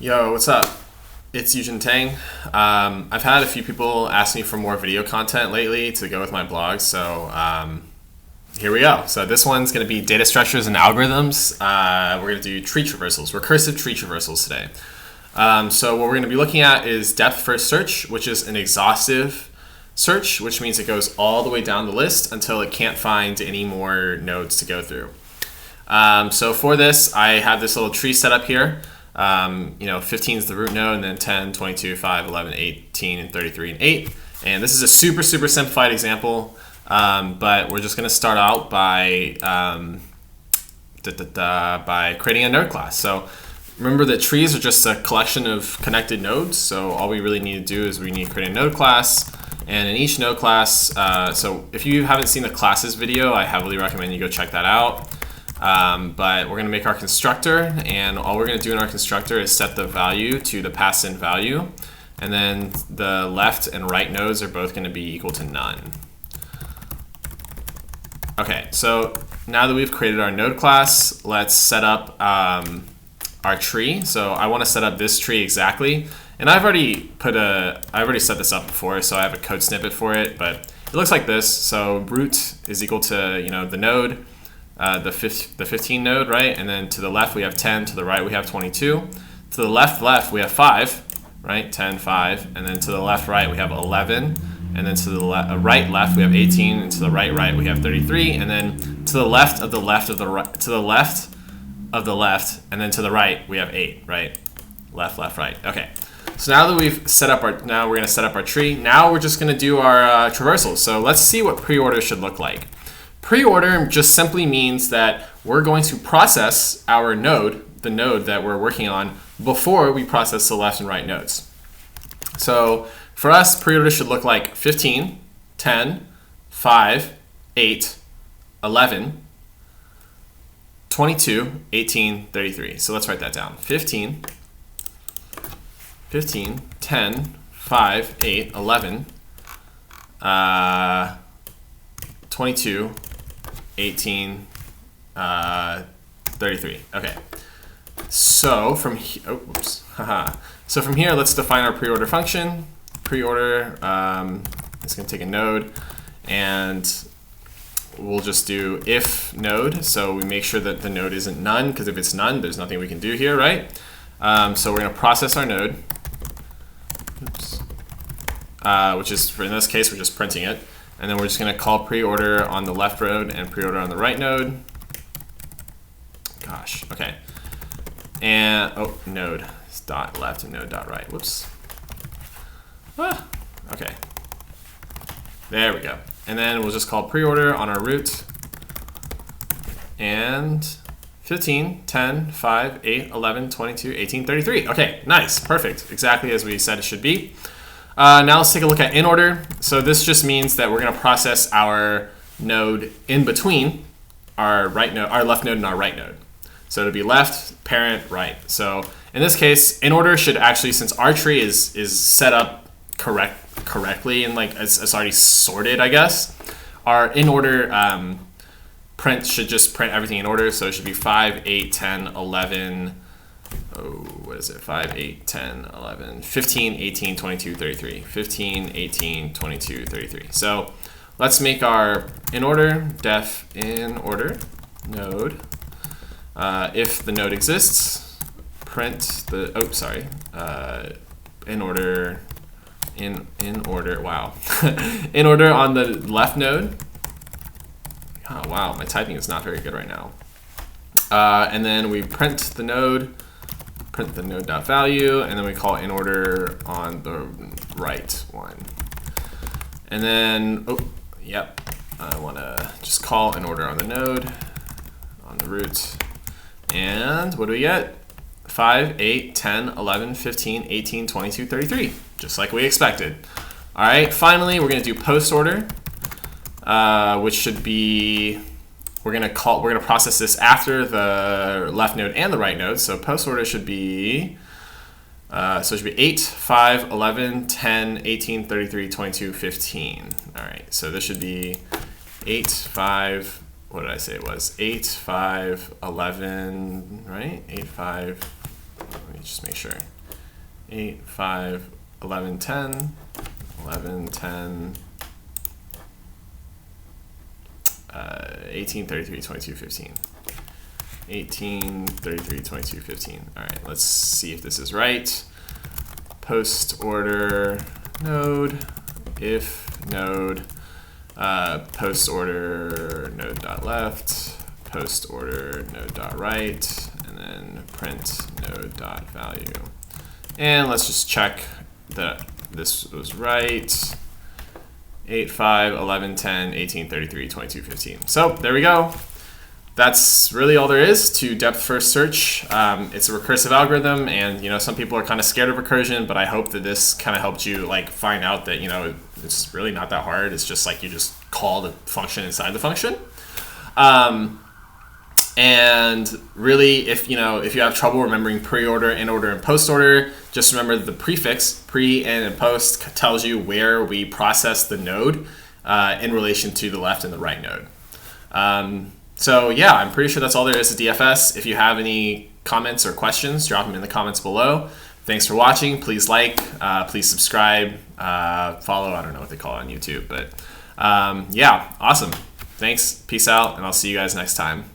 Yo, what's up? It's Yujin Tang. I've had a few people ask me for more video content lately to go with my blog, so here we go. So this one's going to be data structures and algorithms. We're going to do tree traversals, recursive tree traversals today. So what we're going to be looking at is depth first search, which is an exhaustive search, which means it goes all the way down the list until it can't find any more nodes to go through. So for this, I have this little tree set up here. 15 is the root node, and then 10, 22, 5, 11, 18, and 33, and 8. And this is a super simplified example, but we're just going to start out by creating a node class. So remember that trees are just a collection of connected nodes, so all we really need to do is we need to create a node class. And in each node class, so if you haven't seen the classes video, I heavily recommend you go check that out. But we're going to make our constructor, and all we're going to do in our constructor is set the value to the passed in value, and then the left and right nodes are both going to be equal to none. Okay, so now that we've created our node class, let's set up our tree. So I want to set up this tree exactly, and I've already set this up before, so I have a code snippet for it, but it looks like this. So root is equal to the node. The 15 node, right? And then to the left we have 10, to the right we have 22. To the left we have 5, right? 10, 5, and then to the left we have 11, and then to the right we have 18, and to the right we have 33, and then to the left of the left of the right, to the left of the left, and then to the right we have 8, right? Left, right. Okay. So now that we've set up now we're going to set up our tree. Now we're just going to do our traversals. So let's see what preorder should look like. Preorder just simply means that we're going to process our node, the node that we're working on, before we process the left and right nodes. So for us, preorder should look like 15, 10, 5, 8, 11, 22, 18, 33. So let's write that down. 15, 10, 5, 8, 11, 22, 18, 33. Okay. So from So from here, let's define our preorder function. Preorder is going to take a node, and we'll just do if node. So we make sure that the node isn't none, because if it's none, there's nothing we can do here, right? So we're going to process our node, which is, in this case, we're just printing it. And then we're just going to call preorder on the left node and preorder on the right node. Gosh, okay. And, node dot left and node dot right. Whoops. Okay. There we go. And then we'll just call preorder on our root. And 15, 10, 5, 8, 11, 22, 18, 33. Okay, nice, perfect. Exactly as we said it should be. Now let's take a look at Inorder. So this just means that we're going to process our node in between our right node, our left node, and our right node. So it'll be left, parent, right. So in this case, Inorder should actually, since our tree is set up correctly and like it's already sorted, I guess, our Inorder print should just print everything in order. So it should be 5, 8, 10, 11. What is it? 5, 8, 10, 11, 15, 18, 22, 33. 15, 18, 22, 33. So let's make our Inorder, def Inorder node. If the node exists, print the, Inorder, wow. Inorder on the left node. Oh, wow, my typing is not very good right now. And then we print the node, print the node.value, and then we call Inorder on the right one. And then, I want to just call Inorder on the node, on the root. And what do we get? 5, 8, 10, 11, 15, 18, 22, 33, just like we expected. All right, finally, we're going to do postorder, which should be, we're going to process this after the left node and the right node. So postorder should be, it should be 8, 5, 11, 10, 18, 33, 22, 15. All right, so this should be 8, 5, what did I say it was? 8, 5, 11, right? 8, 5, let me just make sure. 8, 5, 11, 10, 11, 10, 18, 33, 22, 15. 18, 33, 22, 15. All right, let's see if this is right. Post order node, if node, post order node dot left, post order node dot right, and then print node dot value. And let's just check that this was right. 8, 5, 11, 10, 18, 33, 22, 15. So there we go. That's really all there is to depth first search. It's a recursive algorithm, and some people are kind of scared of recursion, but I hope that this kind of helped you find out that it's really not that hard. It's just you just call the function inside the function. And really, if you have trouble remembering preorder, inorder, and postorder, just remember that the prefix pre, in, and post tells you where we process the node in relation to the left and the right node. So yeah, I'm pretty sure that's all there is to DFS. If you have any comments or questions, drop them in the comments below. Thanks for watching. Please please subscribe, follow. I don't know what they call it on YouTube, but yeah, awesome. Thanks, peace out, and I'll see you guys next time.